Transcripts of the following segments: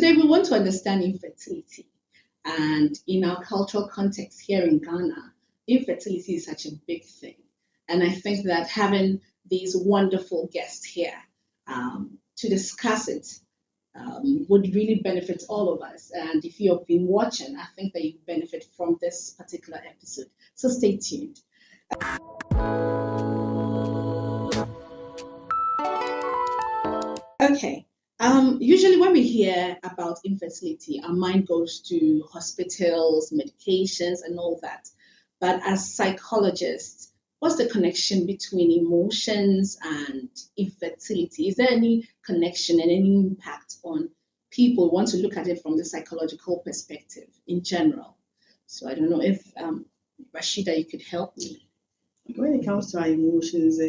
Today we want to understand infertility. And in our cultural context here in Ghana, infertility is such a big thing. And I think that having these wonderful guests here to discuss it would really benefit all of us. And if you have been watching, I think that you benefit from this particular episode. So stay tuned. Okay. Usually when we hear about infertility, our mind goes to hospitals, medications, and all that. But as psychologists, what's the connection between emotions and infertility? Is there any connection and any impact on people who want to look at it from the psychological perspective in general? So I don't know if Rashida, you could help me. When it comes to our emotions,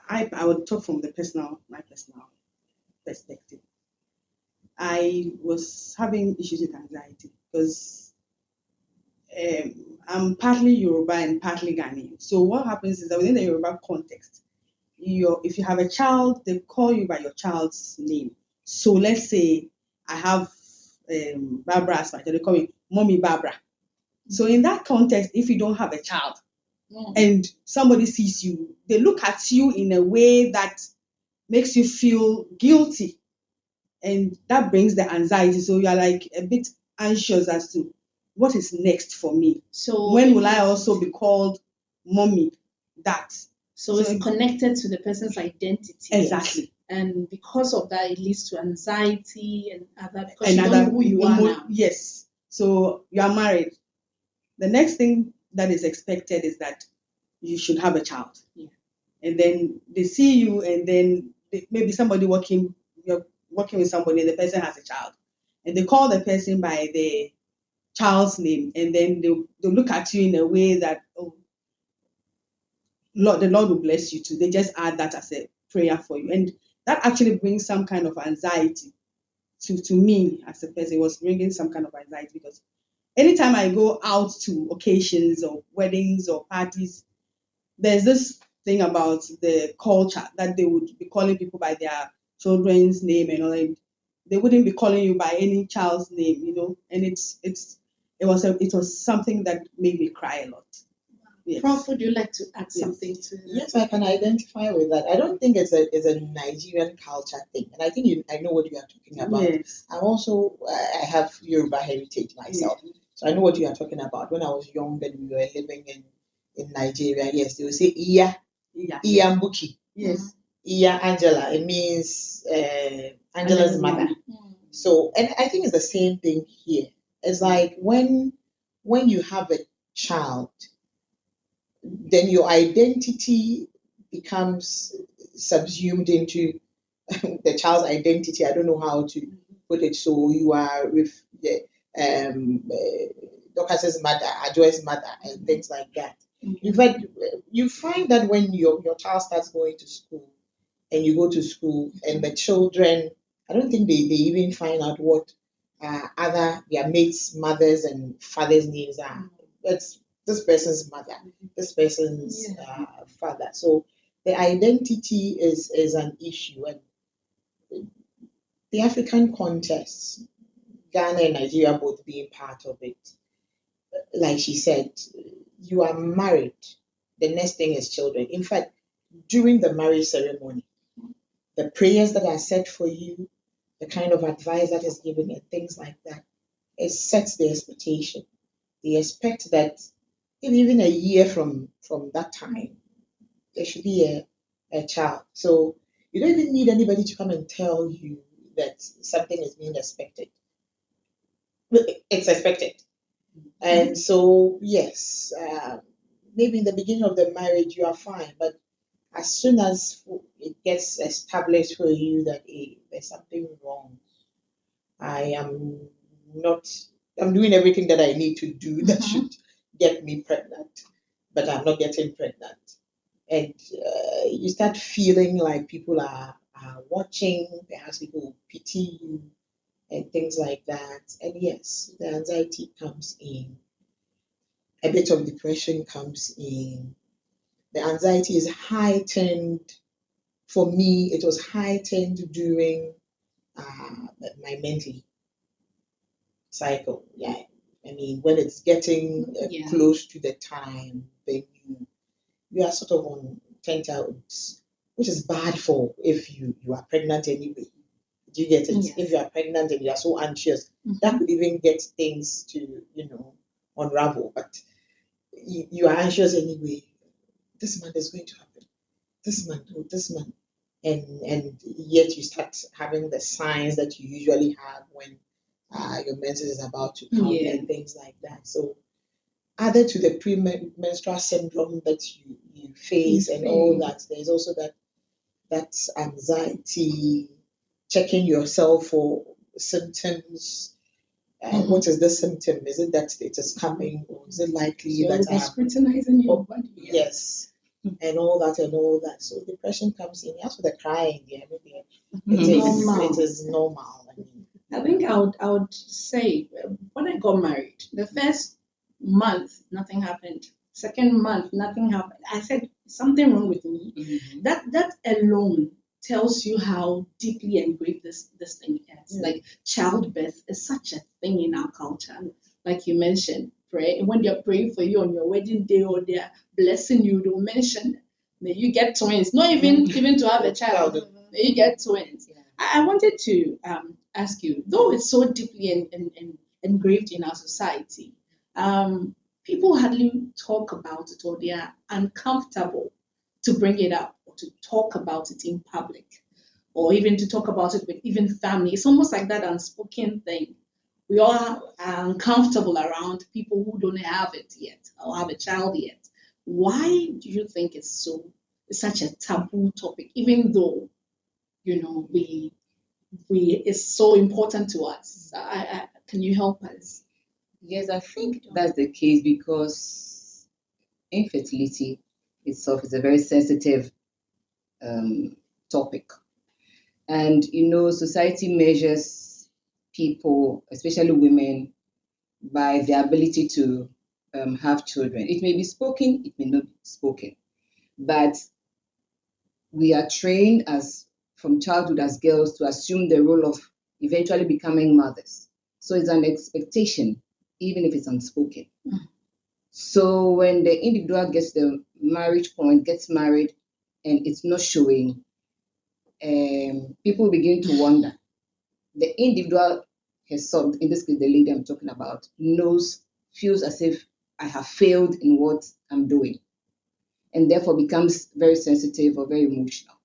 I would talk from my personal perspective. I was having issues with anxiety because I'm partly Yoruba and partly Ghanaian. So what happens is that within the Yoruba context, if you have a child, they call you by your child's name. So let's say I have Barbara as my child, they call me Mommy Barbara. So in that context, if you don't have a child and somebody sees you, they look at you in a way that makes you feel guilty. And that brings the anxiety. So you're like a bit anxious as to what is next for me. So when will I also be called mommy? So it's connected to the person's identity. Exactly. And because of that, it leads to anxiety and other, because you don't know who you are now. Yes. So you are married. The next thing that is expected is that you should have a child. Yeah. And then they see you, and then maybe you're working with somebody, and the person has a child. And they call the person by the child's name, and then they'll look at you in a way that, oh, Lord, the Lord will bless you too. They just add that as a prayer for you. And that actually brings some kind of anxiety to me as a person. It was bringing some kind of anxiety because anytime I go out to occasions or weddings or parties, there's this thing about the culture that they would be calling people by their children's name and all that. They wouldn't be calling you by any child's name, and it was something that made me cry a lot. Yes. Prof, would you like to add something to that? Yes, I can identify with that. I don't think it's a Nigerian culture thing, and I think I know what you are talking about. Yes. I have Yoruba heritage myself, so I know what you are talking about. When I was young and we were living in Nigeria, yes, they would say Iya Mbuki. Yes. Iya Angela. It means Angela's mother. So, and I think it's the same thing here. It's like when you have a child, then your identity becomes subsumed into the child's identity. I don't know how to put it. So you are with Dorcas's mother, Ajoy's mother, and things like that. In fact, you find that when your child starts going to school, and you go to school, and the children, I don't think they even find out what their mates' mothers and fathers' names are. That's this person's mother, this person's father. So the identity is an issue, and the African context, Ghana and Nigeria both being part of it. Like she said, you are married. The next thing is children. In fact, during the marriage ceremony, the prayers that are said for you, the kind of advice that is given, and things like that, it sets the expectation. They expect that even a year from that time, there should be a child. So you don't even need anybody to come and tell you that something is being expected. It's expected. And so, yes, maybe in the beginning of the marriage, you are fine. But as soon as it gets established for you that there's something wrong, I'm doing everything that I need to do that should get me pregnant, but I'm not getting pregnant. And you start feeling like people are watching, perhaps people will pity you and things like that. And yes, the anxiety comes in, a bit of depression comes in. The anxiety is heightened. For me, it was heightened during my monthly cycle. Yeah, I mean, when it's getting close to the time, then you are sort of on 10 times, which is bad for if you are pregnant anyway. Do you get it? Yes. If you are pregnant and you are so anxious, that could even get things to, unravel. But you are anxious anyway. This month is going to happen. This month. And yet you start having the signs that you usually have when your menses is about to come and things like that. So added to the premenstrual syndrome that you face and all that, there's also that anxiety, checking yourself for symptoms. What is the symptom? Is it that it is coming, or is it likely that I'm scrutinizing your body? Yes, and all that. So depression comes in. As for the crying, it is normal. I think I would say when I got married, the first month nothing happened. Second month nothing happened. I said something wrong with me. That alone tells you how deeply engraved this thing is. Like childbirth is such a thing in our culture. Like you mentioned, pray when they're praying for you on your wedding day or they're blessing you, they'll mention may you get twins. Not even to have a child. May you get twins. I wanted to ask you, though it's so deeply engraved in our society, people hardly talk about it or they are uncomfortable to bring it up or to talk about it in public or even to talk about it with even family. It's almost like that unspoken thing. We all are uncomfortable around people who don't have it yet or have a child yet. Why do you think it's such a taboo topic, even though we it's so important to us? Can you help us? Yes, I think that's the case because infertility itself is a very sensitive topic. And, society measures people, especially women, by their ability to have children. It may be spoken, it may not be spoken. But we are trained from childhood as girls to assume the role of eventually becoming mothers. So it's an expectation, even if it's unspoken. So when the individual gets the marriage point, gets married, and it's not showing, people begin to wonder. The individual herself, in this case, the lady I'm talking about, feels as if I have failed in what I'm doing, and therefore becomes very sensitive or very emotional.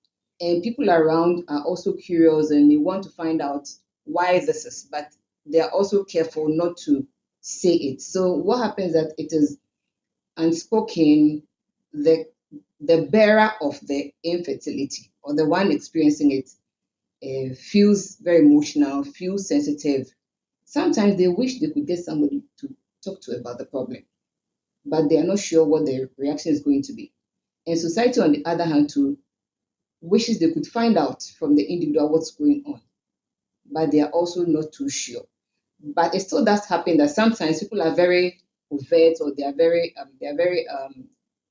And people around are also curious and they want to find out why this is, but they are also careful not to say it. So what happens is that it is unspoken. The bearer of the infertility or the one experiencing it feels very emotional, feels sensitive. Sometimes they wish they could get somebody to talk to about the problem, but they are not sure what their reaction is going to be. And society, on the other hand, too, wishes they could find out from the individual what's going on, but they are also not too sure. But it still does happen that sometimes people are very overt or they are very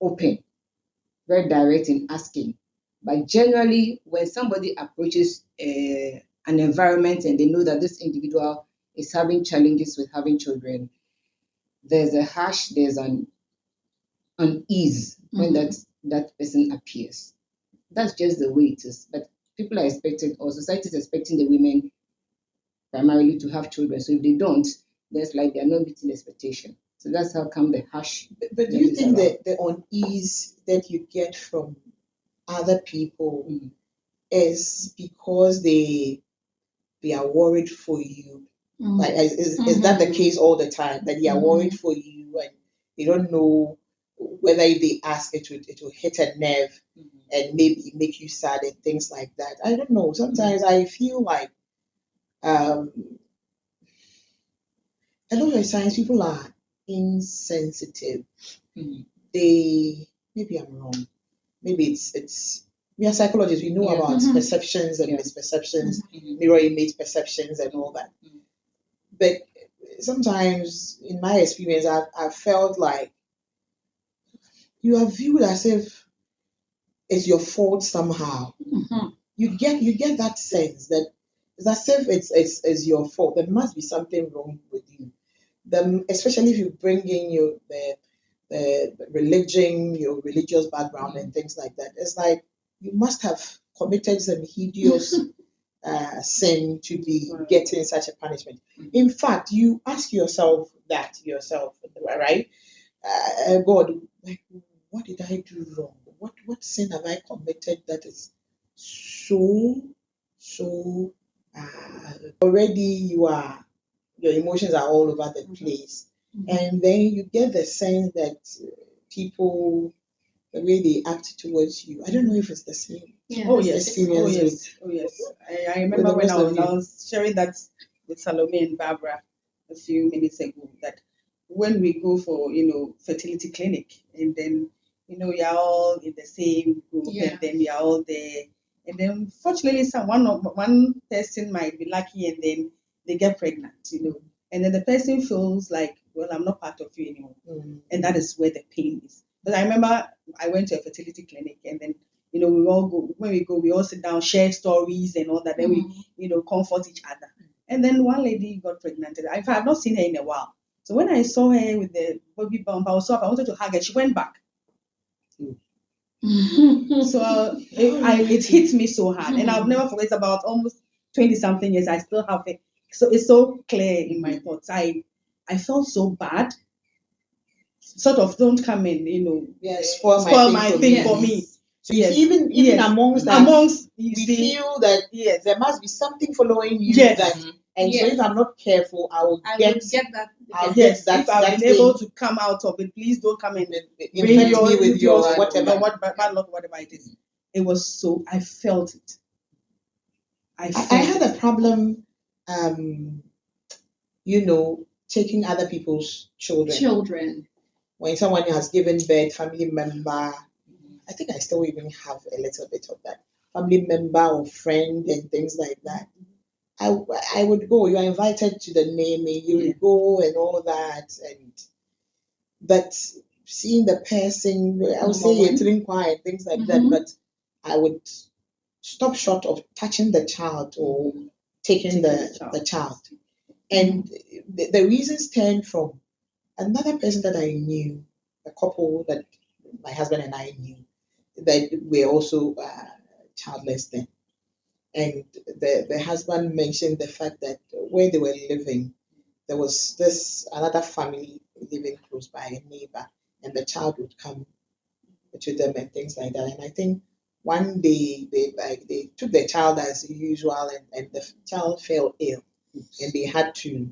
open, very direct in asking. But generally, when somebody approaches an environment and they know that this individual is having challenges with having children, there's an unease when that person appears. That's just the way it is. But people are expected, or society is expecting the women primarily to have children. So if they don't, there's like they're not meeting expectation. So that's how come the harsh. But do you think that the unease that you get from other people is because they are worried for you? Like is that the case all the time? That they are worried for you and they don't know whether if they ask it will hit a nerve and maybe make you sad and things like that. I don't know. Sometimes I feel like a lot of times people are insensitive. They maybe I'm wrong. Maybe it's we are psychologists. We know about perceptions and misperceptions, mirror image perceptions, and all that. But sometimes, in my experience, I've felt like you are viewed as if it's your fault somehow. You get that sense that It's as if it's your fault. There must be something wrong with you. Especially if you bring in the religion, your religious background, and things like that. It's like you must have committed some hideous sin to be getting such a punishment. In fact, you ask yourself that yourself, right? God, like, what did I do wrong? What sin have I committed that is so already your emotions are all over the place, and then you get the sense that people, the way they act towards you, I don't know if it's the same. Yeah, Oh that's yes, experience oh yes. I remember when rest of I was sharing that with Salome and Barbara a few minutes ago, that when we go for fertility clinic, and then you're all in the same group, Yeah. and then you're all there, and then fortunately one person might be lucky, and then they get pregnant, and then the person feels like, well, I'm not part of you anymore, and that is where the pain is. But I remember I went to a fertility clinic, and then we all go. When we go, we all sit down, share stories and all that. Then we comfort each other. And then one lady got pregnant. I have not seen her in a while. So when I saw her with the baby bump, I wanted to hug her. She went back. So it hit me so hard, and I'll never forget. About almost 20-something years, I still have it. So it's so clear in my thoughts. I felt so bad. Sort of, don't come in, spoil my thing for me. So you see, even amongst that, we feel that there must be something following you that, and so if I'm not careful, I will get that. If I've been able to come out of it, please don't come in and infect me with your whatever, bad luck, whatever it is. It was so, I felt it. I had a problem, taking other people's children. When someone has given birth, family member, I think I still even have a little bit of that. Family member or friend and things like that. I would go. You are invited to the naming. You would go and all that. But seeing the person, I would say a drink wine, things like that. But I would stop short of touching the child or taking the child. And the reasons stemmed from another person that I knew, a couple that my husband and I knew, that were also childless then. And the husband mentioned the fact that where they were living, there was this another family living close by, a neighbor, and the child would come to them and things like that. And I think one day they took the child as usual, and the child fell ill, and they had to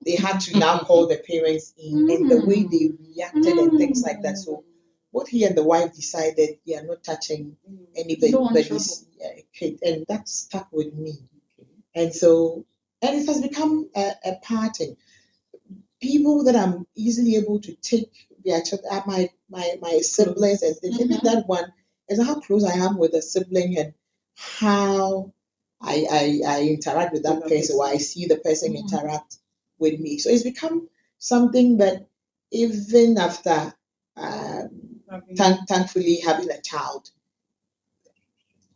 they had to now call the parents in, and the way they reacted and things like that. So both he and the wife decided they are not touching anybody's kid, and that stuck with me. And so, and it has become a pattern. People that I'm easily able to take their children, my siblings, and maybe that one is how close I am with a sibling, and how I interact with that person, or I see the person interact with me. So it's become something that even after thankfully having a child,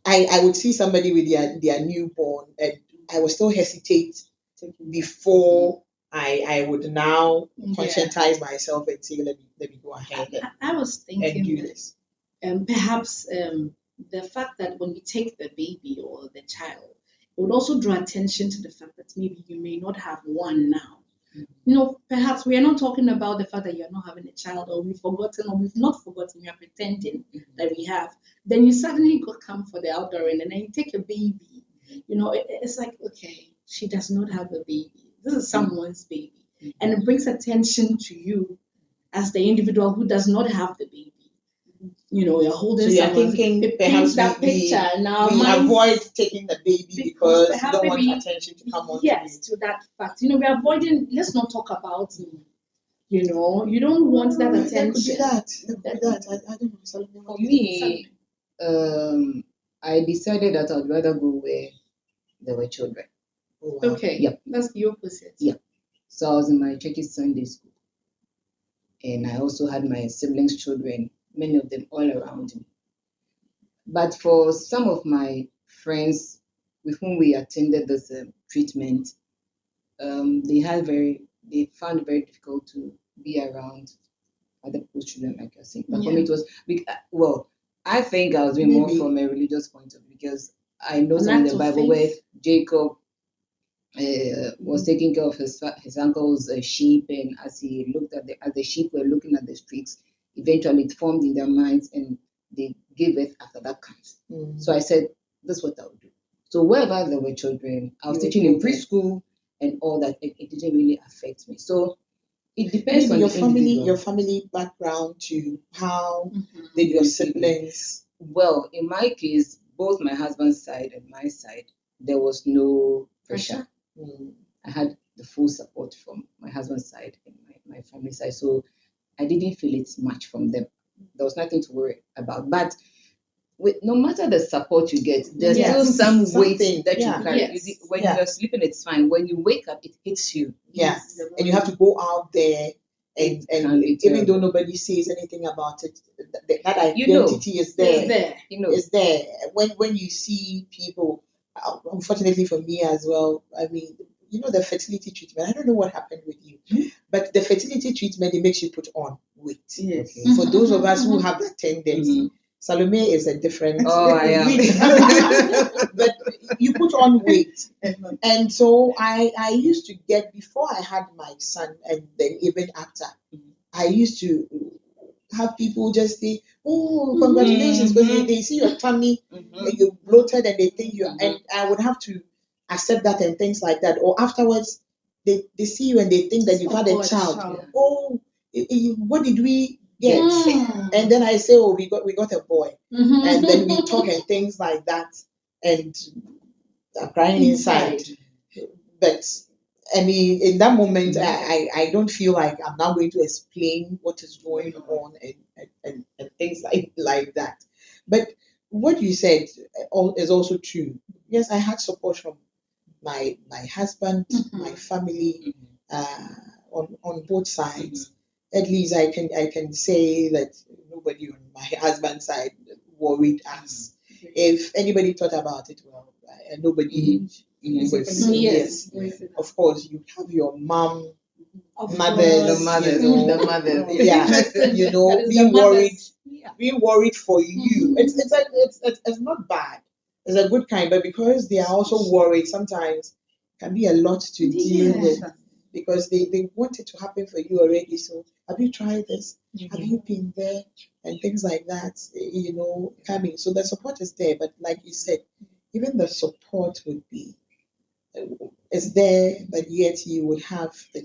I would see somebody with their newborn, and I would still hesitate before I would now conscientize myself and say, let me go ahead I was thinking and do this. Perhaps the fact that when you take the baby or the child, it would also draw attention to the fact that maybe you may not have one now. Perhaps we are not talking about the fact that you're not having a child, or we've forgotten, or we've not forgotten, we are pretending that we have. Then you suddenly come for the outdooring, and then you take a baby. It's like, okay, she does not have a baby. This is someone's baby. And it brings attention to you as the individual who does not have the baby. You're holding. So you're thinking perhaps that picture now. We avoid taking the baby because we don't want attention to come on. Yes, to that fact. We're avoiding. Let's not talk about me. You don't want that attention. That could be that. I don't know. For me, I decided that I'd rather go where there were children. Oh, wow. Okay. Yep. That's the opposite. Yeah. So I was in my church's Sunday school, and I also had my siblings' children, many of them all around me. But for some of my friends with whom we attended this treatment, they found it very difficult to be around other people's children, like you're saying. But for me, it was well. I think I was doing more from a religious point of view, because I know some in the Bible where Jacob was taking care of his uncle's sheep, and as he looked at as the sheep were looking at the streaks, eventually it formed in their minds, and they gave birth after that comes. So I said, "This is what I would do." So wherever there were children, I was teaching in preschool and all that. It didn't really affect me. So it depends on your family background to how did your siblings. Well, in my case, both my husband's side and my side, there was no pressure. I had the full support from my husband's side and my family side, so I didn't feel it much from them. There was nothing to worry about. But no matter the support you get, there's still some weight that you carry. When you're sleeping, it's fine. When you wake up, it hits you. And you have to go out there, and even though nobody says anything about it, that identity is there. Is there. When you see people, unfortunately for me as well, I mean, the fertility treatment, I don't know what happened with you, but the fertility treatment, it makes you put on weight. For those of us who have that tendency, Salome is a different but you put on weight. And so I used to get, before I had my son, and then even after, I used to have people just say, "Oh, congratulations," because they see your tummy, and you're bloated, and they think you're, and I would have to accept that and things like that. Or afterwards, they see you and they think that you've had a child. Oh, what did we get? And then I say, "Oh, we got a boy," and then we talk and things like that, and I'm crying inside. But I mean, in that moment, I don't feel like I'm now going to explain what is going on and things like that. But what you said is also true. Yes, I had support from my husband, my family, on both sides. At least I can say that nobody on my husband's side worried us. If anybody thought about it, well, nobody. Yes, of course, you have your mom, mothers, the mothers, being worried for you. It's not bad. It's a good kind, but because they are also worried, sometimes it can be a lot to deal with, because they want it to happen for you already. So have you tried this? Have you been there? And things like that, coming. So the support is there, but like you said, even the support would be is there, but yet you would have the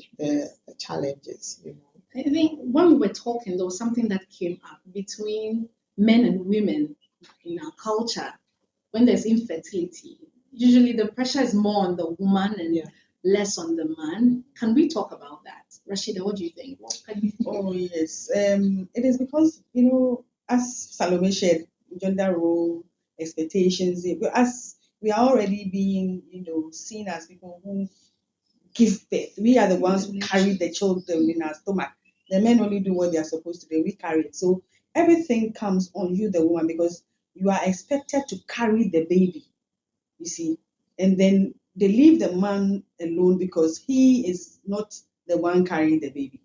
challenges. I think when we were talking, there was something that came up between men and women in our culture. When there's infertility, usually the pressure is more on the woman and less on the man. Can we talk about that? Rashida, what do you think? Oh, yes. It is because, as Salome said, gender role, expectations, as we are already being, seen as people who give birth. We are the ones who carry the children in our stomach. The men only do what they are supposed to do. We carry it. So everything comes on you, the woman, because you are expected to carry the baby, you see. And then they leave the man alone because he is not the one carrying the baby.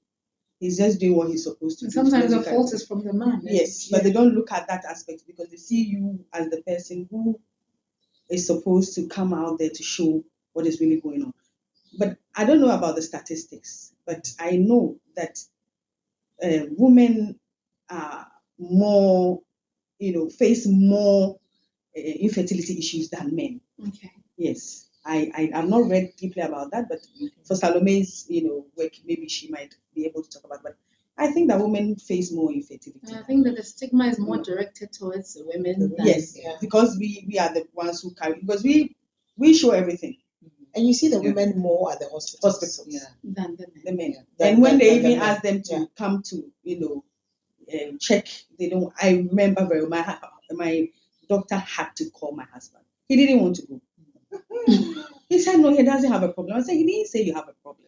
He's just doing what he's supposed to do. Sometimes the fault is from the man. Yes, but they don't look at that aspect because they see you as the person who is supposed to come out there to show what is really going on. But I don't know about the statistics, but I know that women are more, face more infertility issues than men. Okay. Yes, I've not read deeply about that, but for Salome's, work, maybe she might be able to talk about. But I think that women face more infertility. And I think that the stigma is more directed towards the women. Yes, because we are the ones who carry, because we show everything. And you see the women more at the hospitals than the men. And when they even ask them to come to, check, they don't. I remember very well, my doctor had to call my husband. He didn't want to go. He said, no, he doesn't have a problem. I said, he didn't say you have a problem.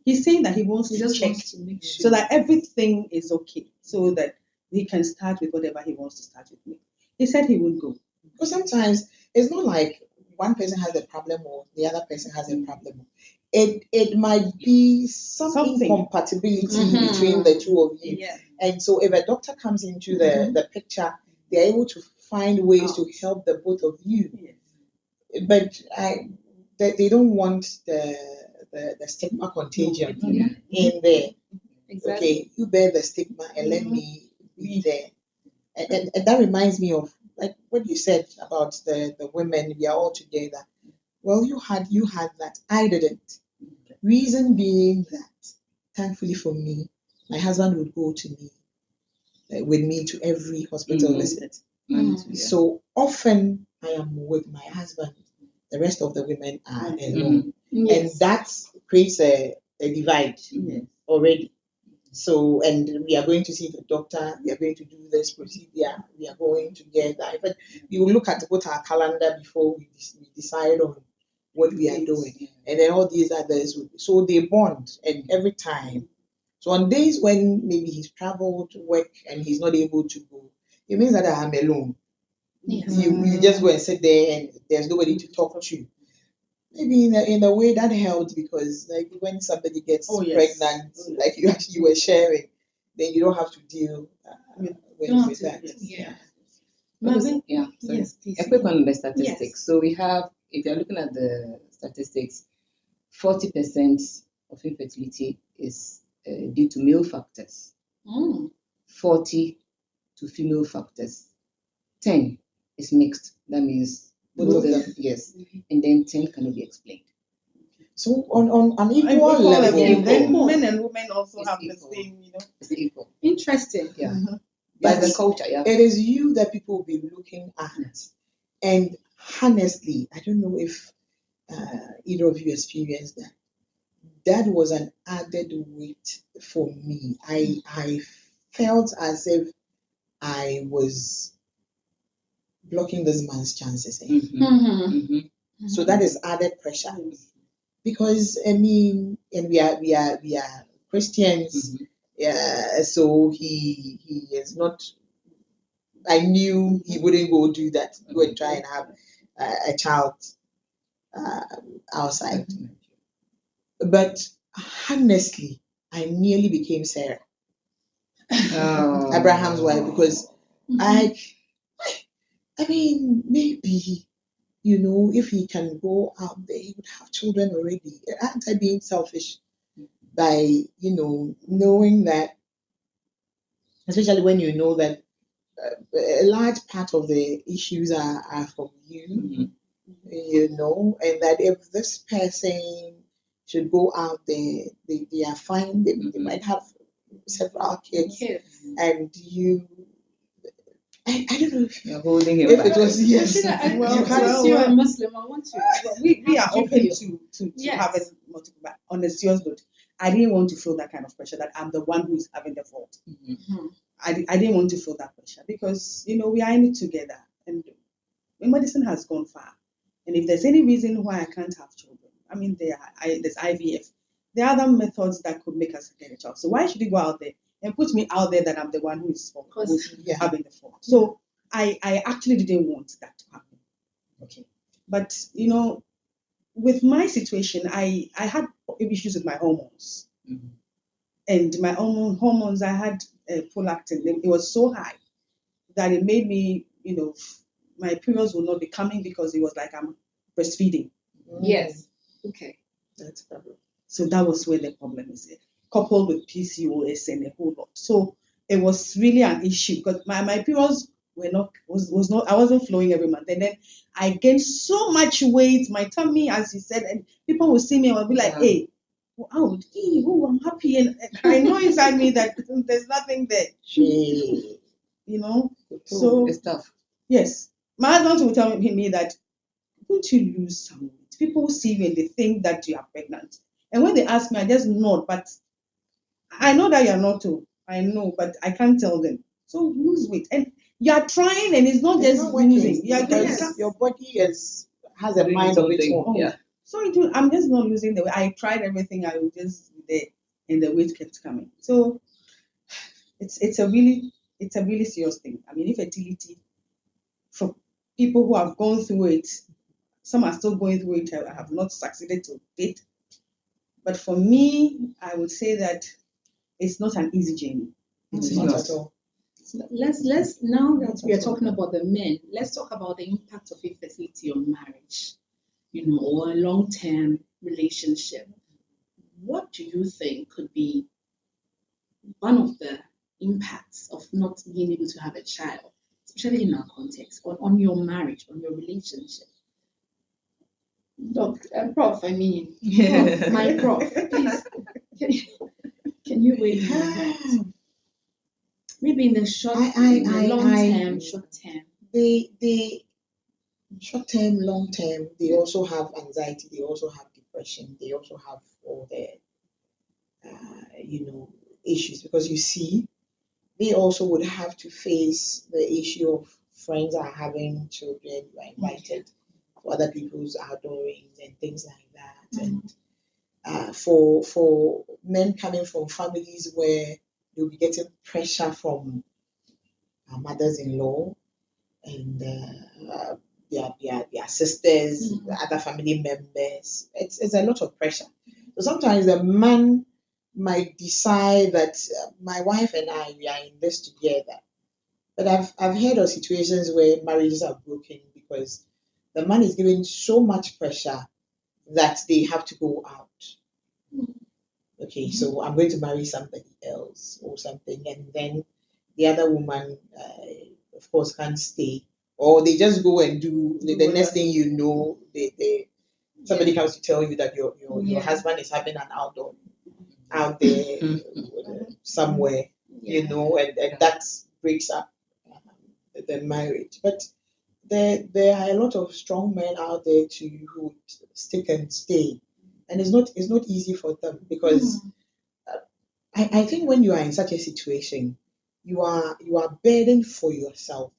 He's saying that he wants to check to make sure so that everything is okay, so that he can start with whatever he wants to start with me. He said he would go. But sometimes it's not like one person has a problem or the other person has a problem. It might be some Something. incompatibility Mhm. between the two of you. Yeah. And so if a doctor comes into the picture, they're able to find ways to help the both of you. Yes. But they don't want the stigma contagion Yeah. in there. Exactly. Okay, you bear the stigma and let me be there. And that reminds me of like what you said about the women, we are all together. Well, you had that. I didn't. Reason being that, thankfully for me, my husband would go to me with me to every hospital visit. So often I am with my husband. The rest of the women are alone, and that creates a divide already. So, and we are going to see the doctor, we are going to do this procedure, we are going together. But we will look at both our calendar before we decide on what we are doing. And then all these others, so they bond, and every time. So on days when maybe he's traveled to work and he's not able to go, it means that I am alone. Yes. You just go and sit there and there's nobody to talk to. Maybe in a way that helped because like when somebody gets pregnant, like you were sharing, then you don't have to deal with that. Yeah. Marvin, yeah. Yes, please. A quick one on the statistics. Yes. So we have, if you're looking at the statistics, 40% of infertility is due to male factors, 40 to female factors, 10 is mixed. That means both of them, yes, and then 10 cannot be explained. So on an equal Equal level, level, then men and women also It's have equal. the same, It's equal. Interesting. Yeah. But By the culture, yeah. it is you that people will be looking at. And honestly, I don't know if either of you experienced that. That was an added weight for me. I felt as if I was blocking this man's chances. So that is added pressure. Because I mean, and we are Christians. Yeah, so he is not. I knew he wouldn't go do that. Go and try and have a child outside. But honestly, I nearly became Sarah, Abraham's wife, because I mean, maybe, if he can go out there, he would have children already. Aren't I being selfish by, knowing that, especially when you know that a large part of the issues are from you, and that if this person should go out there, they are fine, they might have several kids, and I don't know if You're holding him if back. it was yes. Since you're a Muslim, I want to. we are How do you open feel? to Yes. have it multiple, but on a serious note, I didn't want to feel that kind of pressure that I'm the one who is having the fault. I didn't want to feel that pressure because we are in it together, and medicine has gone far. And if there's any reason why I can't have children, I mean, there's IVF. There are other methods that could make us get a child. So why should he go out there and put me out there that I'm the one who is having the fault? So I actually didn't want that to happen. Okay. But, with my situation, I had issues with my hormones. And my own hormones, I had prolactin. It was so high that it made me, my periods will not be coming because it was like I'm breastfeeding. Yes. Okay. That's a problem. So that was where the problem is, coupled with PCOS and a whole lot. So it was really an issue because my periods was not, I wasn't flowing every month. And then I gained so much weight, my tummy, as you said, and people will see me and will be like, hey, oh, I'm happy. And I know inside me that there's nothing there. So it's tough. Yes. My husband will tell me that, don't you lose some weight? People see you and they think that you are pregnant. And when they ask me, I just nod, but I know that you're not too. I know, but I can't tell them. So lose weight. And you're trying and it's not just losing. Your body has a mind of its own. Yeah. So I'm just not losing the weight. I tried everything, I was just there and the weight kept coming. So it's a really serious thing. I mean, infertility, people who have gone through it, some are still going through it, have not succeeded to date. But for me, I would say that it's not an easy journey. It's Not not. at all. Let's now that we are talking about the men, let's talk about the impact of infertility on marriage, or a long-term relationship. What do you think could be one of the impacts of not being able to have a child, especially in our context, on your marriage, on your relationship? Prof, my prof, please, can you weigh in on that? Maybe in the long term, short term. They short term, long term, they also have anxiety, they also have depression, they also have all the issues, because you see, they also would have to face the issue of friends are having children, you are invited to other people's outdoorings and things like that. And for men coming from families where they'll be getting pressure from mothers-in-law and their sisters, other family members, it's a lot of pressure. So sometimes the man might decide that my wife and I, we are in this together. But I've heard of situations where marriages are broken because the man is given so much pressure that they have to go out. Okay, so I'm going to marry somebody else or something, and then the other woman, of course, can't stay, or they just go and do the next thing you know, somebody comes to tell you that your husband is having an outdoor out there somewhere, and that breaks up the marriage. But there are a lot of strong men out there too who stick and stay, and it's not easy for them because I think when you are in such a situation, you are burdened for yourself,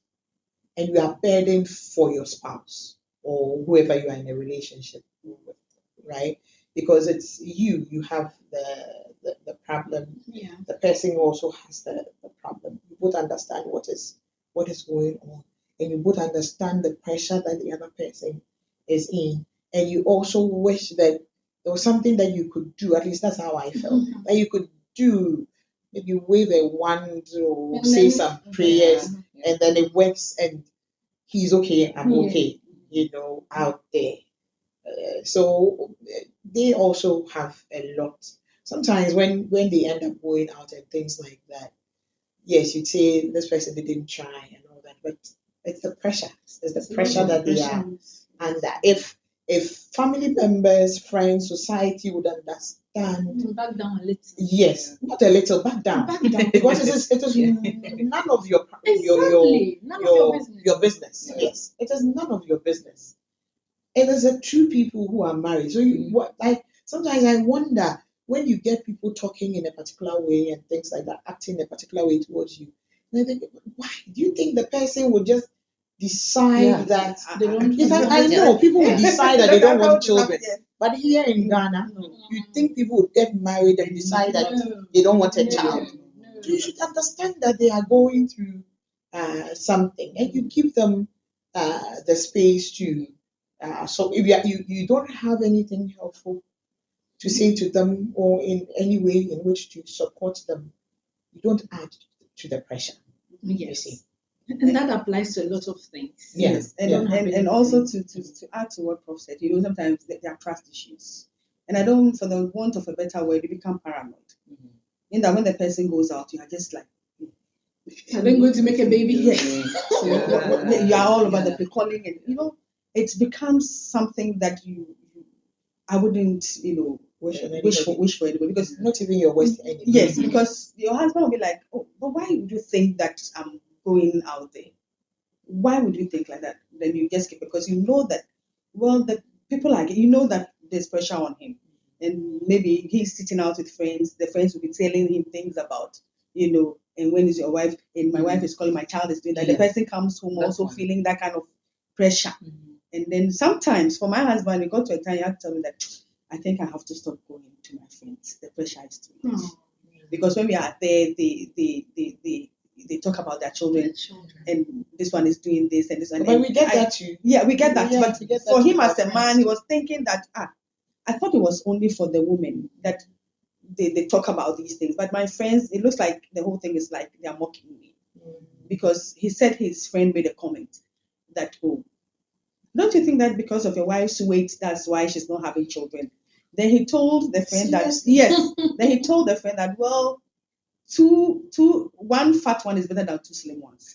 and you are burdened for your spouse or whoever you are in a relationship with, right? Because it's you have the problem. Yeah. The person also has the problem. You both understand what is going on, and you both understand the pressure that the other person is in, and you also wish that there was something that you could do. At least that's how I felt. That you could do, maybe wave a wand or say some prayers, and then it works, and he's okay, I'm okay, out there. So they also have a lot. Sometimes when they end up going out and things like that, yes, you'd say this person didn't try and all that, but it's the pressure. It's the pressure that they are under. If family members, friends, society would understand. Back down a little. Yes, not a little, back down. Because it is none of your your business. Yeah. Yes, it is none of your business. It is the two people who are married. So sometimes I wonder when you get people talking in a particular way and things like that, acting in a particular way towards you. And I think, why do you think the person would just decide that they don't? I know people would decide that they don't want children, but here in Ghana, you think people would get married and decide that they don't want a child. So you should understand that they are going through something, and you give them the space to. So if you don't have anything helpful to say to them or in any way in which to support them, you don't add to the pressure. Yes. You see. And that applies to a lot of things. Yes, and also to add to what Prof said, sometimes there are trust issues, and I don't, for the want of a better word, you become paranoid. In that when the person goes out, you are just like, are they going to make a baby? Yes. So you are all about the pre-calling, and it becomes something that I wouldn't wish for anybody, because not even your worst enemy. Yes, because your husband will be like, oh, but why would you think that I'm going out there? Why would you think like that? Then you just keep, because you know that, well, the people that there's pressure on him, and maybe he's sitting out with friends. The friends will be telling him things about, and when is your wife? And my wife is calling, my child is doing that. The person comes home also feeling that kind of pressure. And then sometimes for my husband, it got to a time he had to tell me that I think I have to stop going to my friends. The pressure is too much. Because when we are there, they they talk about their children, and this one is doing this and this one. But we get that too. Yeah, we get that. Yeah, but we get that for too, him as a friends man, he too. was thinking that I thought it was only for the women that they talk about these things. But my friends, it looks like the whole thing is like they're mocking me. Because he said his friend made a comment that, oh, don't you think that because of your wife's weight, that's why she's not having children? Then he told the friend Seriously? that, yes, then he told the friend that, well, one fat one is better than two slim ones.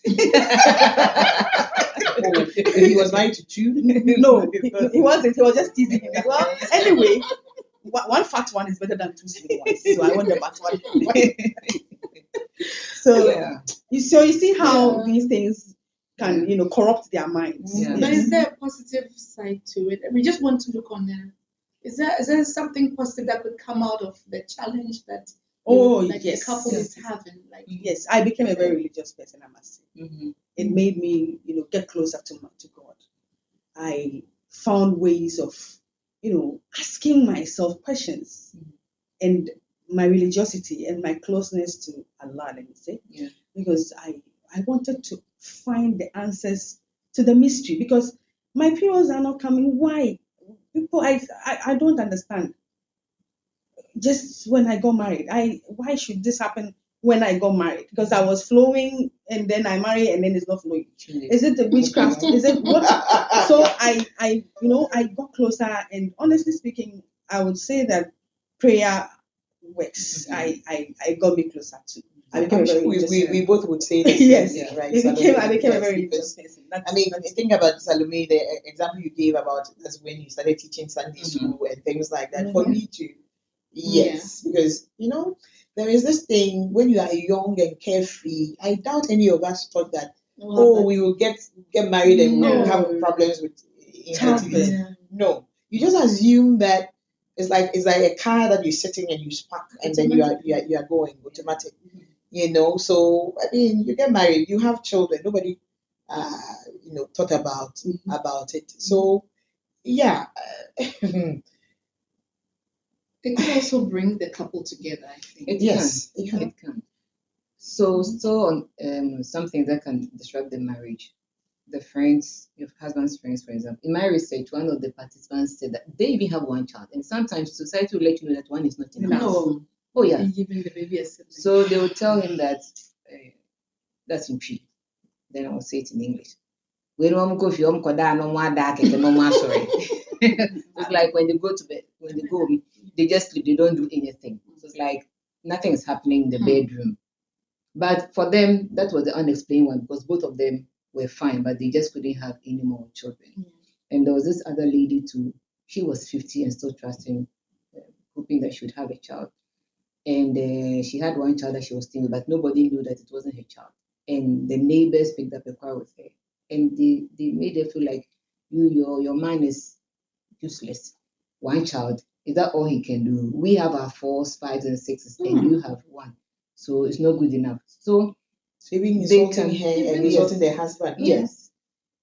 Oh, he was married to two? No, he wasn't. He was just teasing him. Well, anyway, one fat one is better than two slim ones. So I want the fat one. So Yeah. you see how these things can corrupt their minds. Yeah. But is there a positive side to it? We just want to look on there. Is there something positive that could come out of the challenge that yes, the couple is having? Like, yes, I became a very religious person, I must say. Mm-hmm. It made me get closer to God. I found ways of asking myself questions, and my religiosity and my closeness to Allah, let me say, because I wanted to find the answers to the mystery, because my periods are not coming. Why? People, I don't understand. Just when I got married, why should this happen when I got married? Because I was flowing and then I marry and then it's not flowing. Is it the witchcraft? Is it what? So I got closer, and honestly speaking, I would say that prayer works. I got me closer to. I became I'm a very sure religious we both would say that. yes, Yeah, right. I became a very religious person. I mean, think about Salome, the example you gave about that's when you started teaching Sunday school and things like that. For me too, yes, because there is this thing when you are young and carefree. I doubt any of us thought that we will get married and we will have problems with infertility. No, you just assume that it's like a car that you're sitting and you spark and then you are going automatic. So I mean, you get married, you have children. Nobody, thought about it. So yeah, it could also bring the couple together, I think. It can. So on something that can disrupt the marriage. The friends, your husband's friends, for example. In my research, one of the participants said that they even have one child, and sometimes society will let you know that one is not enough. No. Oh yeah. Giving the baby a sibling. So they will tell him that that's in tree. Then I will say it in English. When it's like when they go to bed, when they go home, they just sleep, they don't do anything. So it's like nothing is happening in the bedroom. But for them, that was the unexplained one, because both of them were fine, but they just couldn't have any more children. And there was this other lady too. She was 50 and still trusting, hoping that she would have a child. And she had one child that she was still, but nobody knew that it wasn't her child. And the neighbors picked up a quarrel with her, and they made her feel like your man is useless. One child, is that all he can do? We have our 4s, 5s, and 6s, and you have one, so it's not good enough. So even insulting her and insulting their husband. Yes,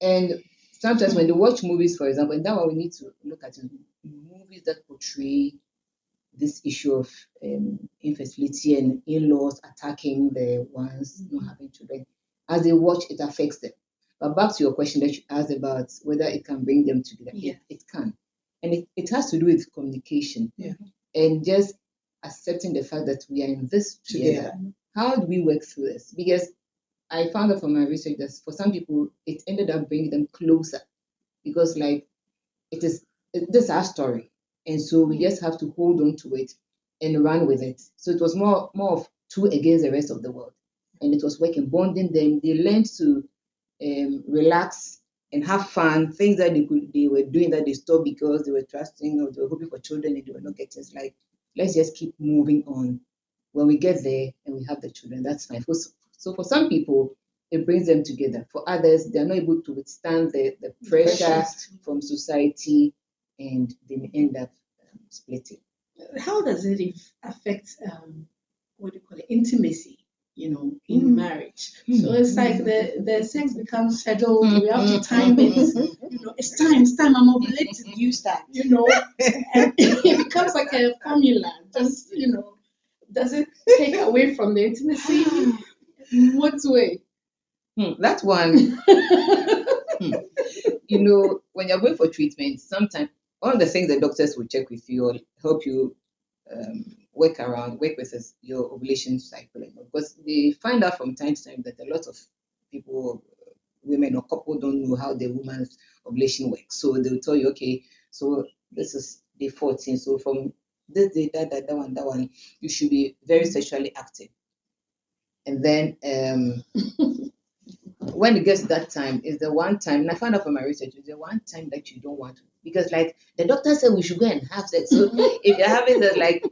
and sometimes when they watch movies, for example, and that one we need to look at movies that portray this issue of infertility and in-laws attacking the ones not having children. As they watch, it affects them. But back to your question that you asked about whether it can bring them together, it can. And it has to do with communication and just accepting the fact that we are in this together. How do we work through this? Because I found out from my research that for some people, it ended up bringing them closer, because like this is our story. And so we just have to hold on to it and run with it. So it was more of two against the rest of the world. And it was working, bonding them. They learned to relax and have fun, things that they were doing that they stopped because they were trusting or they were hoping for children and they were not getting. It's like, let's just keep moving on. When we get there and we have the children, that's fine. So for some people, it brings them together. For others, they're not able to withstand the pressure from society, and they may end up splitting. How does it affect intimacy? In marriage. So it's like the sex becomes scheduled. We have to time it. It's time. I'm ovulating. You start. And it becomes like a formula. Just does it take away from the intimacy? What way? That one, when you're going for treatment, sometimes one of the things the doctors will check with you or help you work with is your ovulation cycle. Because they find out from time to time that a lot of people, women or couple, don't know how the woman's ovulation works. So they'll tell you, okay, so this is day 14. So from this day, that one, you should be very sexually active. And then when it gets to that time, is the one time, and I found out from my research, is the one time that you don't want to. Because, like, the doctor said we should go and have sex. So if you're having sex, like,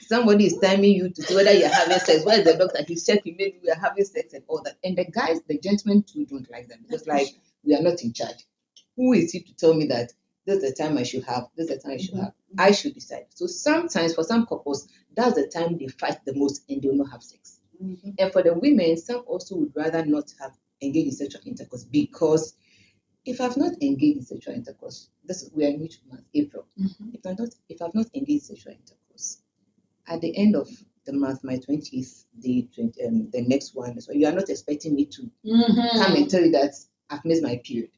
somebody is timing you to see whether you're having sex, where is the doctor? He's checking, maybe we are having sex and all that. And the gentlemen too don't like that because, like, we are not in charge. Who is he to tell me that this is the time I should have, this is the time I should have? I should decide. So sometimes for some couples, that's the time they fight the most and they will not have sex. And for the women, some also would rather not have engaged in sexual intercourse because if I've not engaged in sexual intercourse, we are new to month, April. If I've not engaged in sexual intercourse, at the end of the month, my 20th day, the next one, so you are not expecting me to come and tell you that I've missed my period.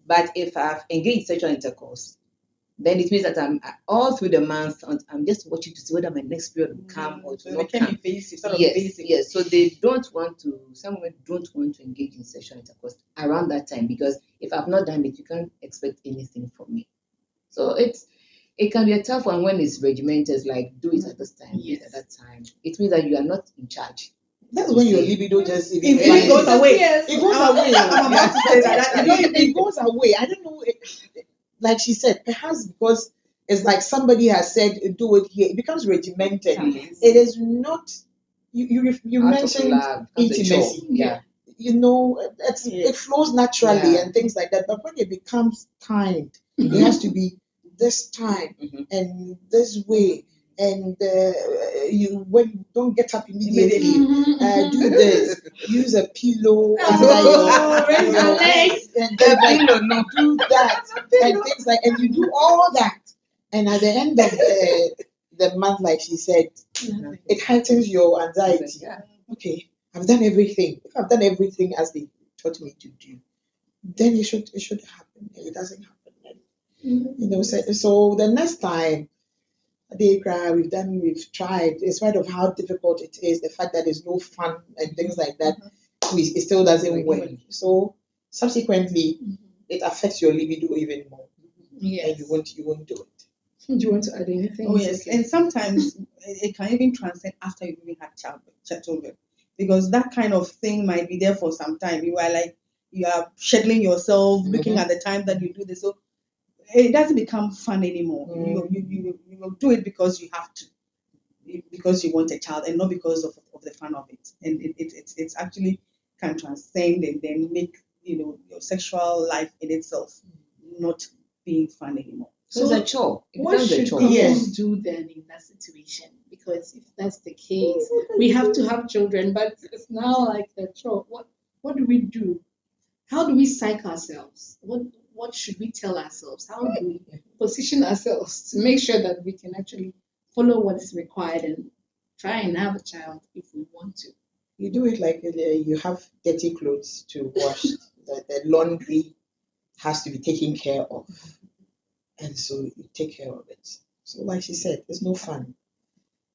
But if I've engaged in sexual intercourse, then it means that I'm all through the month, I'm just watching to see whether my next period will come or So not they can come. be basic, sort of Yes, basic. yes. So they don't want to, some women don't want to engage in sexual intercourse around that time because if I've not done it, you can't expect anything from me. So it can be a tough one when it's regimented, like do it at this time, do it at that time. It means that you are not in charge. That's when your libido just It goes away. It goes away. I'm about to say that. It goes away. I don't know. Like she said, perhaps because it's like somebody has said, do it here. It becomes regimented. It is not. You Out of mentioned love, becomes a chore. intimacy. Yeah. It flows naturally Yeah. and things like that. But when it becomes timed, it has to be this time and this way. And when you don't get up immediately, do this. Use a pillow Raise your legs. and then do that and things like, and you do all that, and at the end of the month, like she said, it heightens your anxiety. Yeah. Okay, I've done everything. If I've done everything as they taught me to do, then it should happen. It doesn't happen. So the next time we've tried, in spite of how difficult it is, the fact that there's no fun and things like that, it still doesn't work. So subsequently, it affects your libido even more. Yes. And you won't do it. Do you want to add anything? Oh yes, and sometimes it can even transcend after you've even had childbirth, because that kind of thing might be there for some time. You are scheduling yourself, looking at the time that you do this, so it doesn't become fun anymore. You will do it because you have to, because you want a child, and not because of the fun of it. And it's actually can transcend and then make your sexual life in itself not being fun anymore. So it's a chore. It What becomes a should chore. couples do then in that situation? Because if that's the case, we have to have children, but it's now like a chore. What do we do? How do we psych ourselves? What should we tell ourselves? How do we position ourselves to make sure that we can actually follow what is required and try and have a child if we want to? You do it like you have dirty clothes to wash. The laundry has to be taken care of. And so you take care of it. So like she said, there's no fun.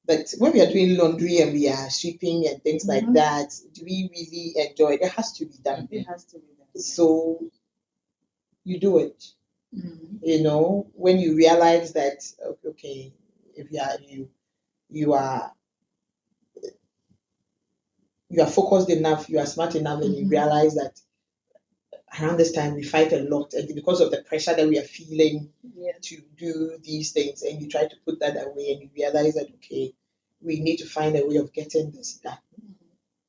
But when we are doing laundry and we are sweeping and things like that, do we really enjoy it? It has to be done. It has to be done. So you do it. When you realize that, okay, if you are focused enough, you are smart enough, and you realize that around this time we fight a lot, and because of the pressure that we are feeling to do these things, and you try to put that away, and you realize that okay, we need to find a way of getting this done.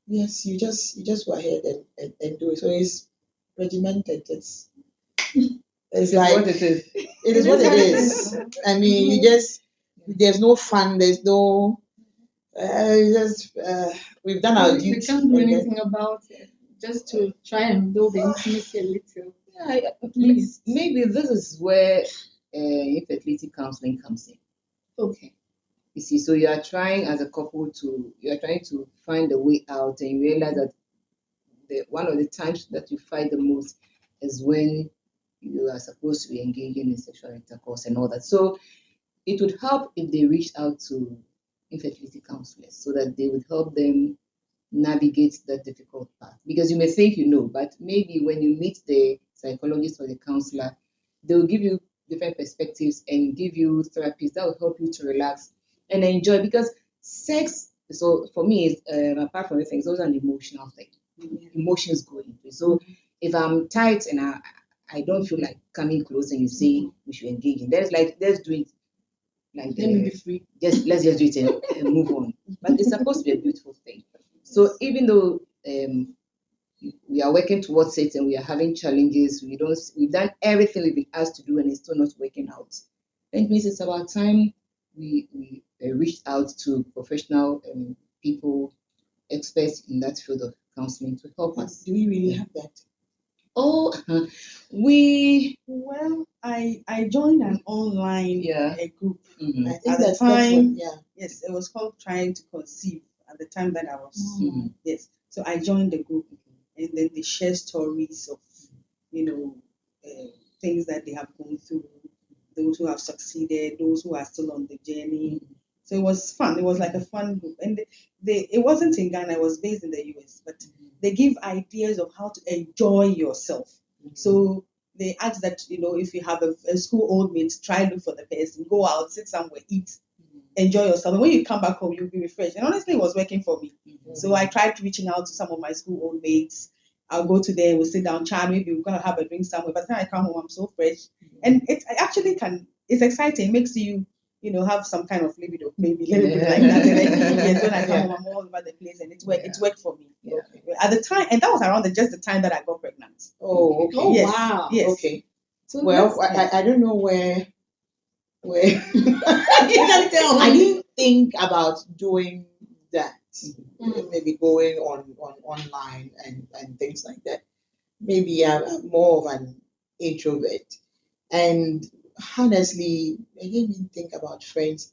Yes, you just go ahead and do it. So it's regimented. It's like What it is. it is what it is. I mean, there's no fun. There's no. We've done our duty. We can't do anything about it. Just to try and build the intimacy a little. Yeah, at least maybe this is where infertility counseling comes in. Okay. You see, so you are trying as a couple to find a way out, and you realize that one of the times that you fight the most is when you are supposed to be engaging in sexual intercourse and all that. So it would help if they reached out to infertility counselors so that they would help them navigate that difficult path. Because you may think you know, but maybe when you meet the psychologist or the counselor, they will give you different perspectives and give you therapies that will help you to relax and enjoy. Because sex, so for me, is apart from everything, it's also an emotional thing. Emotions go into it. So if I'm tight and I don't feel like coming close, and you say we should engage in, there's like let's do it like Let me be free. let's just do it and move on. But it's supposed to be a beautiful thing. So even though we are working towards it and we are having challenges, we've done everything we've been asked to do and it's still not working out. That means it's about time we reached out to professional people, experts in that field of counseling to help us. Do we really have that? Oh, we Well, I joined an online group. mhm. I think At the that's time, what, yes, it was called Trying to Conceive at the time that I was, Mhm. yes. So I joined the group, and then they share stories of, you know, things that they have gone through, those who have succeeded, those who are still on the journey. So it was fun. It was like a fun group, and it wasn't in Ghana. It was based in the US, but they give ideas of how to enjoy yourself. So they ask that, if you have a school old mate, try look for the person, go out, sit somewhere, eat, enjoy yourself. And when you come back home, you'll be refreshed. And honestly, it was working for me. So I tried reaching out to some of my school old mates. I'll go to them, we'll sit down, chat, maybe we're gonna have a drink somewhere. By the time I come home, I'm so fresh. And it actually it's exciting, it makes you, have some kind of libido, maybe a little bit like that. And then, yes, when I come home, I'm all over the place, and it's worked for me. Yeah. At the time, and that was around just the time that I got pregnant. Oh, okay. Oh, Yes. wow. Yes. Okay. So Well, let's- I don't know where you can tell. I didn't think about doing that. Mm. Maybe going on online and things like that. Maybe I'm more of an introvert. And honestly, I didn't even think about friends.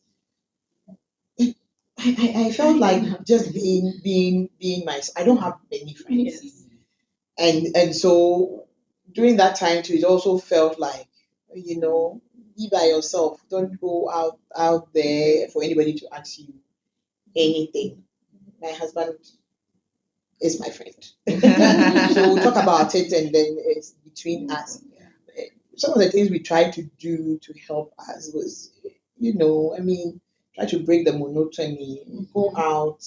I felt like just being myself. I don't have many friends. Yes. And so during that time too, it also felt like, be by yourself. Don't go out there for anybody to ask you anything. My husband is my friend. So we'll talk about it, and then it's between us. Some of the things we tried to do to help us was, try to break the monotony, go out,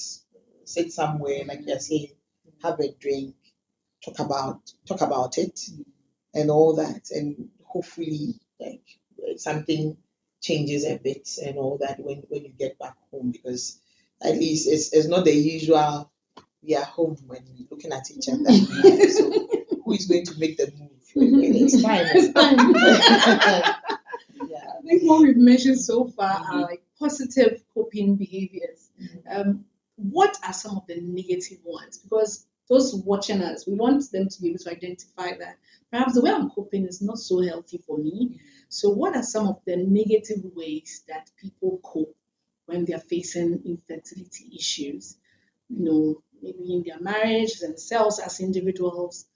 sit somewhere, like you're saying, have a drink, talk about it and all that, and hopefully like something changes a bit and all that when you get back home, because at least it's not the usual we are home when we're looking at each other. So who is going to make the move? It's time. It's time. Yeah. I think what we've mentioned so far are like positive coping behaviors. What are some of the negative ones? Because those watching us, we want them to be able to identify that perhaps the way I'm coping is not so healthy for me. So, what are some of the negative ways that people cope when they are facing infertility issues? Maybe in their marriage, themselves as individuals.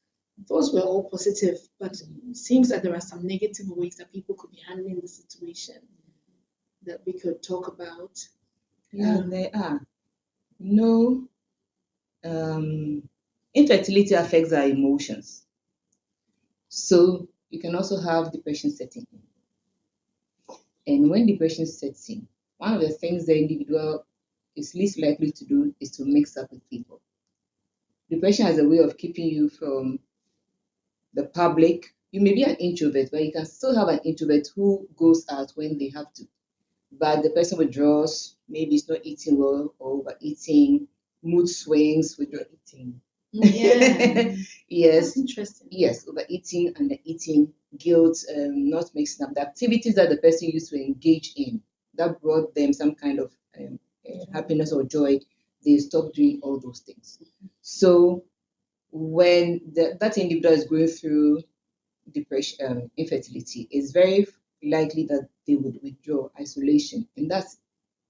Those were all positive, but it seems that there are some negative ways that people could be handling the situation that we could talk about. Yeah, there are. No, infertility affects our emotions. So you can also have depression setting in. And when depression sets in, one of the things the individual is least likely to do is to mix up with people. Depression has a way of keeping you from the public. You may be an introvert, but you can still have an introvert who goes out when they have to. But the person withdraws, maybe it's not eating well or overeating, mood swings with your eating. Yeah, Yes, that's interesting. yes, overeating, undereating, guilt, not mixing up the activities that the person used to engage in that brought them some kind of happiness or joy. They stop doing all those things. So when that individual is going through depression, infertility, it's very likely that they would withdraw, isolation, and that's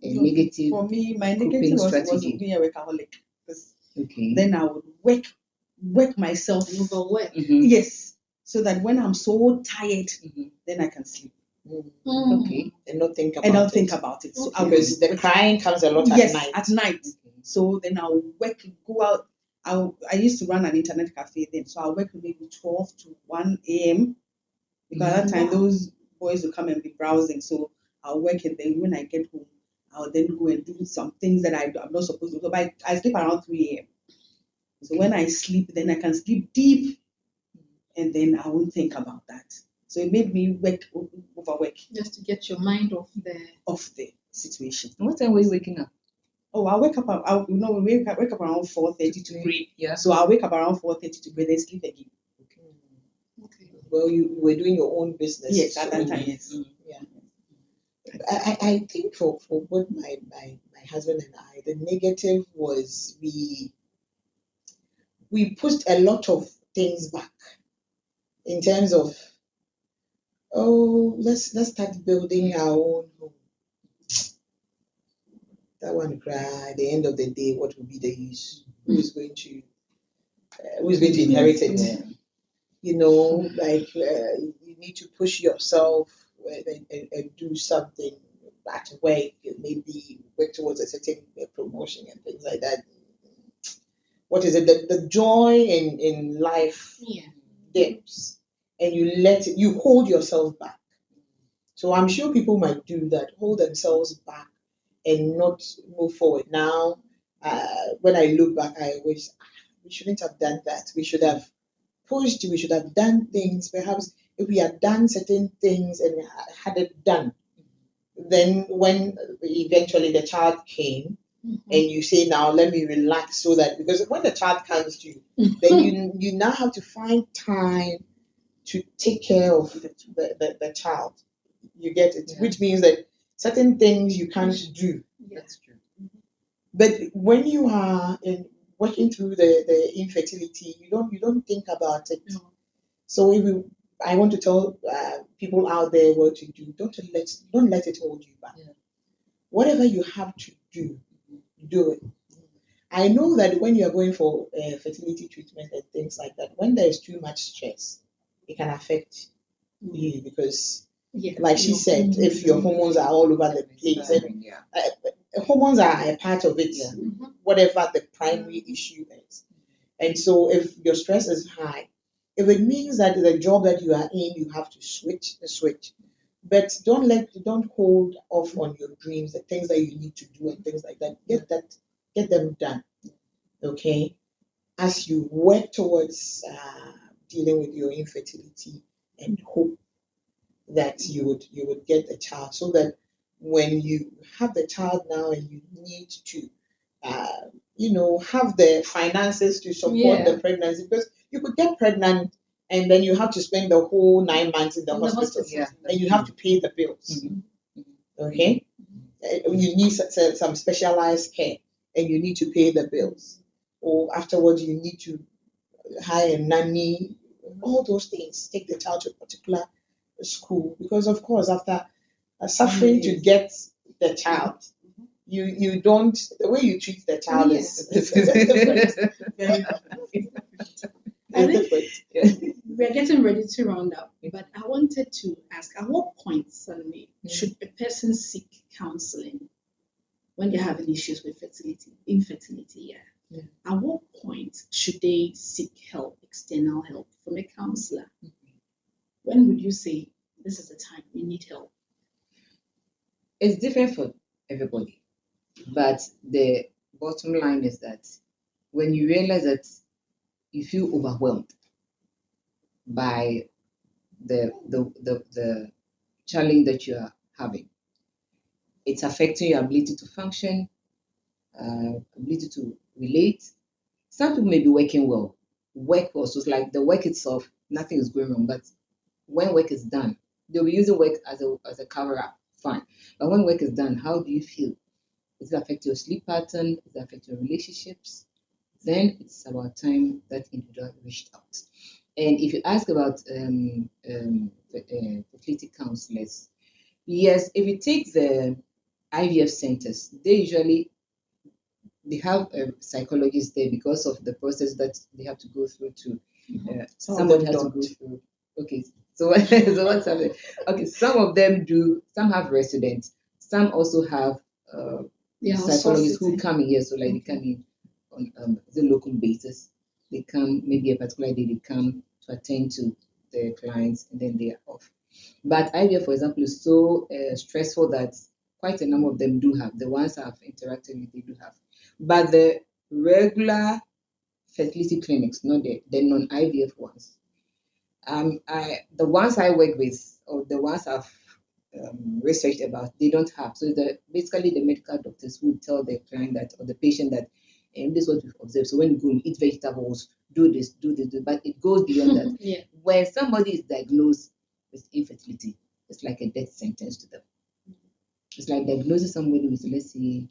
a negative For me, my coping negative was strategy? being a workaholic. 'Cause Okay. then I would work myself. Overwork. Yes, so that when I'm so tired, Mhm. then I can sleep Okay. And not think about and don't it. think about it. So I will Because the crying comes a lot yes, at night. So then I'll work, go out. I used to run an internet cafe then, so I'll work maybe 12 to 1 a.m. Because at that time, those boys will come and be browsing. So I'll work and then when I get home, I'll then go and do some things that I'm not supposed to do. But I sleep around 3 a.m. So when I sleep, then I can sleep deep and then I won't think about that. So it made me overwork Just to get your mind off the situation. And what time were you waking up? Oh, I wake up. We wake up around 4:30 to pray. Yeah. So I wake up around 4:30 to pray, then sleep again. Okay. Well, you were doing your own business. Yes, at that time, yes. Yeah. I think for both my husband and I, the negative was we pushed a lot of things back in terms of let's start building our own home. That one cry. At the end of the day, what will be the use? Who is going to inherit it? Yeah. You know, like you need to push yourself and do something at work, maybe work towards a certain promotion and things like that. What is it? The joy in life dips, and you hold yourself back. So I'm sure people might do that, hold themselves back and not move forward. Now, when I look back, I wish we shouldn't have done that. We should have pushed, we should have done things. Perhaps if we had done certain things and had it done, then when eventually the child came, and you say, now let me relax, so that because when the child comes to you, then you now have to find time to take care of the child. You get it? Yeah. Which means that certain things you can't do. That's true. But when you are working through the infertility, you don't think about it. No. So I want to tell people out there what to do. Don't let it hold you back. Yeah. Whatever you have to do, do it. I know that when you are going for fertility treatment and things like that, when there is too much stress, it can affect you because, like she said, if your hormones are all over the place, and hormones are a part of it, whatever the primary issue is. And so if your stress is high, if it means that the job that you are in, you have to switch. But don't hold off on your dreams, the things that you need to do and things like that. Get them done. Okay? As you work towards dealing with your infertility and hope that you would get a child, so that when you have the child now and you need to have the finances to support the pregnancy, because you could get pregnant and then you have to spend the whole 9 months in the hospital. And you have to pay the bills. Okay? You need some specialized care and you need to pay the bills. Or afterwards you need to hire a nanny, all those things. Take the child to a particular school, because of course after suffering to get the child, you don't, the way you treat the child is different. Very different. We're getting ready to round up, but I wanted to ask, at what point suddenly should a person seek counseling when they're having issues with infertility? At what point should they seek help, external help from a counselor? When would you say this is the time you need help? It's different for everybody, but the bottom line is that when you realize that you feel overwhelmed by the challenge that you are having, it's affecting your ability to function, ability to relate. Some people may be working well, so it's like the work itself, nothing is going wrong, but when work is done, they'll be using work as a cover up, fine. But when work is done, how do you feel? Does it affect your sleep pattern? Does it affect your relationships? Then it's about time that individual reached out. And if you ask about fertility counselors, yes, if you take the IVF centers, they have a psychologist there because of the process that they have to go through to Some of somebody them has to don't. go through. Okay, so so what's happening? Okay, some of them do. Some have residents. Some also have psychologists who come in here. So like they come in on the local basis. They come maybe a particular day. They come to attend to the clients, and then they are off. But IVF, for example, is so stressful that quite a number of them do have. The ones I've interacted with, they do have. But the regular fertility clinics, not the non-IVF ones. The ones I work with or the ones I've researched about, they don't have. So basically the medical doctors would tell the client that or the patient that this is what we've observed. So when you go eat vegetables, do this, do this, do, but it goes beyond that. Yeah. When somebody is diagnosed with infertility, it's like a death sentence to them. It's like diagnosing somebody with, let's say,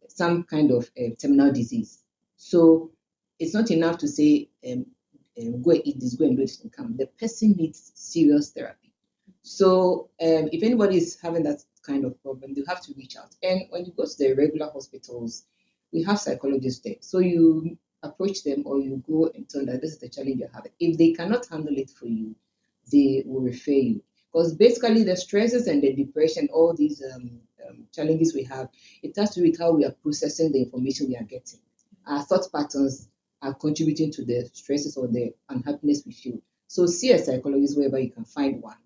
some kind of terminal disease. So it's not enough to say, go and eat this, go and do this and come. The person needs serious therapy. So if anybody is having that kind of problem, you have to reach out. And when you go to the regular hospitals, we have psychologists there. So you approach them or you go and tell them that this is the challenge you're having. If they cannot handle it for you, they will refer you. Because basically the stresses and the depression, all these challenges we have, it has to do with how we are processing the information we are getting. Our thought patterns are contributing to the stresses or the unhappiness we feel. So see a psychologist wherever you can find one,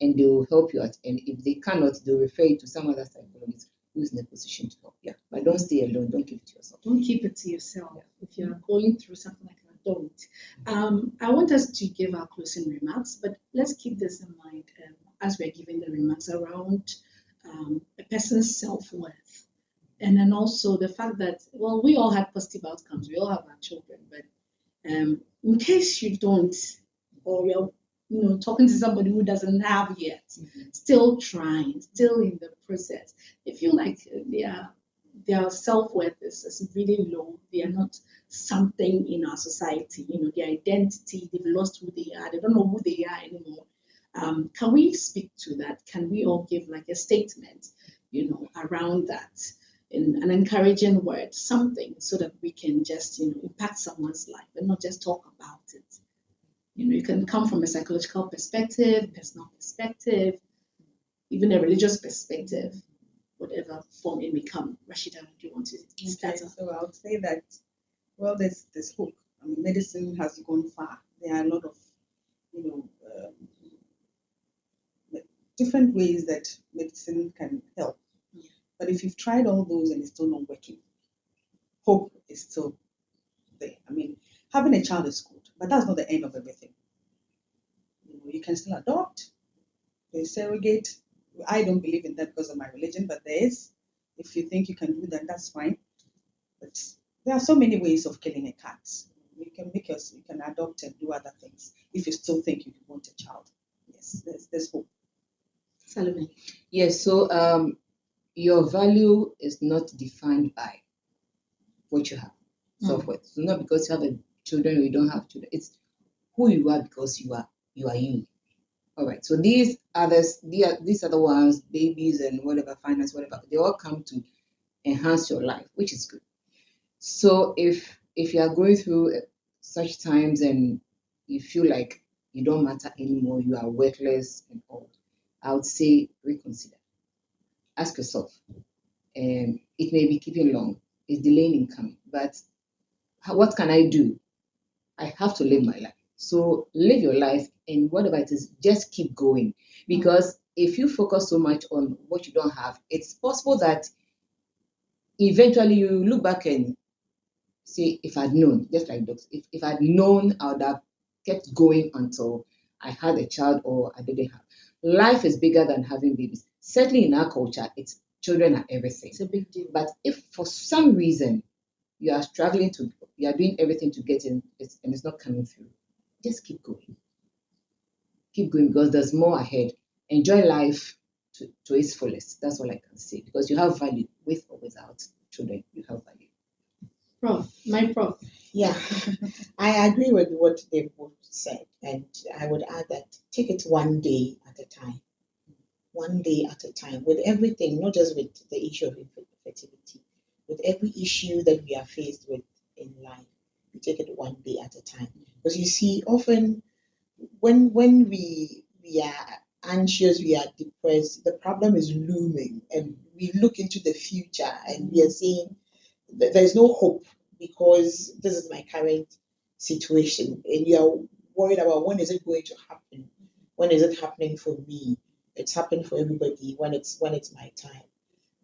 and they will help you out. And if they cannot, they'll refer you to some other psychologist who is in a position to help. Yeah, but don't stay alone. Don't keep it to yourself. Don't keep it to yourself. If you're going through something like that, don't. I want us to give our closing remarks, but let's keep this in mind as we're giving the remarks around a person's self-worth. And then also the fact that, well, we all had positive outcomes. We all have our children, but in case you don't, or you're talking to somebody who doesn't have yet, still trying, still in the process, they feel like their self-worth is really low. They are not something in our society. Their identity, they've lost who they are. They don't know who they are anymore. Can we speak to that? Can we all give like a statement, around that? In an encouraging word, something, so that we can just, impact someone's life and not just talk about it. You can come from a psychological perspective, personal perspective, even a religious perspective, whatever form it may come. Rashida, do you want to start off? So I would say that, well, there's hope. I mean, medicine has gone far. There are a lot of, different ways that medicine can help. But if you've tried all those and it's still not working, hope is still there. I mean, having a child is good, but that's not the end of everything. You can still adopt, surrogate. I don't believe in that because of my religion, but there is. If you think you can do that, that's fine. But there are so many ways of killing a cat. You can adopt and do other things if you still think you want a child. Yes, there's hope. Salome. Yes, so your value is not defined by what you have, self-worth. So not because you have children or you don't have children. It's who you are because you are you. All right. So these other ones, babies and whatever, finance, whatever, they all come to enhance your life, which is good. So if you are going through such times and you feel like you don't matter anymore, you are worthless and all, I would say reconsider. Ask yourself. It may be keeping long, it's delaying in coming, but what can I do? I have to live my life. So live your life, and whatever it is, just keep going. Because if you focus so much on what you don't have, it's possible that eventually you look back and say, if I'd known, just like dogs, if I'd known, I would have kept going until I had a child or I didn't have. Life is bigger than having babies. Certainly in our culture, children are everything. It's a big deal. But if for some reason you are doing everything to get in, and it's not coming through, just keep going. Keep going because there's more ahead. Enjoy life to its fullest. That's all I can say. Because you have value with or without children. You have value. Prof. Yeah, I agree with what they've both said, and I would add that take it one day at a time. one day at a time with everything, not just with the issue of infertility, with every issue that we are faced with in life. We take it one day at a time. Because you see, often when we are anxious, we are depressed, the problem is looming, and we look into the future and we are saying there's no hope because this is my current situation, and you are worried about when is it going to happen, when is it happening for me. It's happened for everybody when it's my time.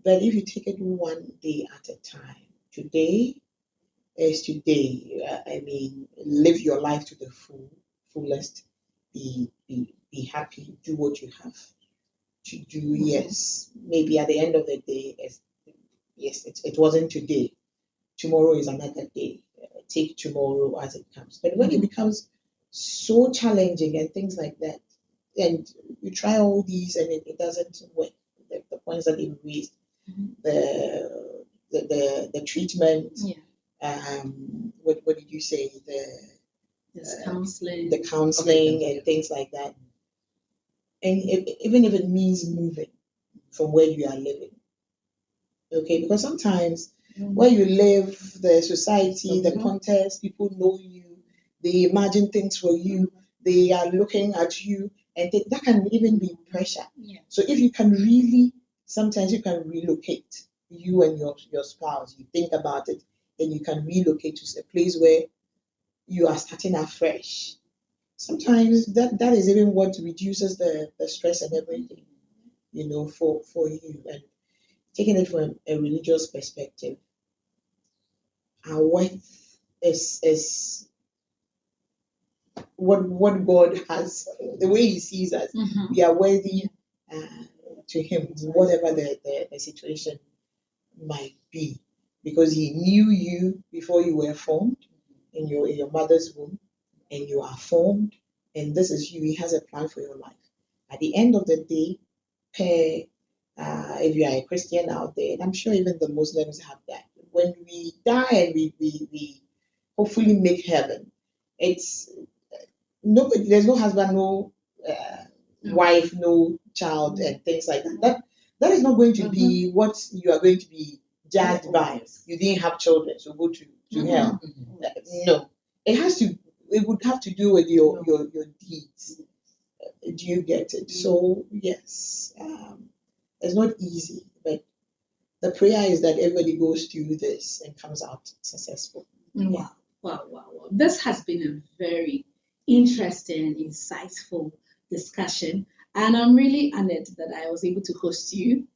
But if you take it one day at a time, today is today. I mean, live your life to the fullest. Be happy. Do what you have to do. Yes, maybe at the end of the day, yes, it wasn't today. Tomorrow is another day. Take tomorrow as it comes. But when it becomes so challenging and things like that, and you try all these and it doesn't work, the points that you raised, the treatment, what did you say? There's counseling. The counseling and things like that. And even if it means moving from where you are living, okay, because sometimes where you live, the society, the context, people know you, they imagine things for you, they are looking at you, and that can even be pressure. So if you can really, sometimes you can relocate, you and your spouse, you think about it, and you can relocate to a place where you are starting afresh. Sometimes that is even what reduces the stress and everything, for you. And taking it from a religious perspective, our worth is what God has, the way He sees us. We are worthy to Him, whatever the situation might be, because He knew you before you were formed in your mother's womb, and you are formed, and this is you. He has a plan for your life. At the end of the day, if you are a Christian out there, and I'm sure even the Muslims have that, when we die and we hopefully make heaven, it's nobody, there's no husband, no wife, no child, and things like that. That is not going to be what you are going to be judged by. You didn't have children, so go to hell. No, it would have to do with your deeds. Do you get it? So yes, it's not easy, but the prayer is that everybody goes through this and comes out successful. Wow, wow, wow, wow. This has been a very interesting, insightful discussion. And I'm really honored that I was able to host you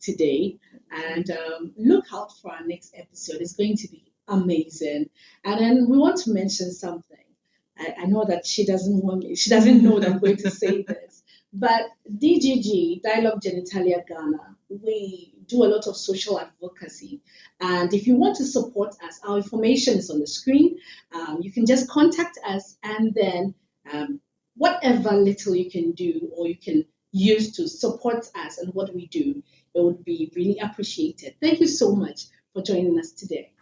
today. And look out for our next episode. It's going to be amazing. And then we want to mention something. I know that she doesn't know that I'm going to say this. But DGG, Dialogue Genitalia Ghana, we do a lot of social advocacy. And if you want to support us, our information is on the screen. You can just contact us, and then whatever little you can do or you can use to support us and what we do, it would be really appreciated. Thank you so much for joining us today.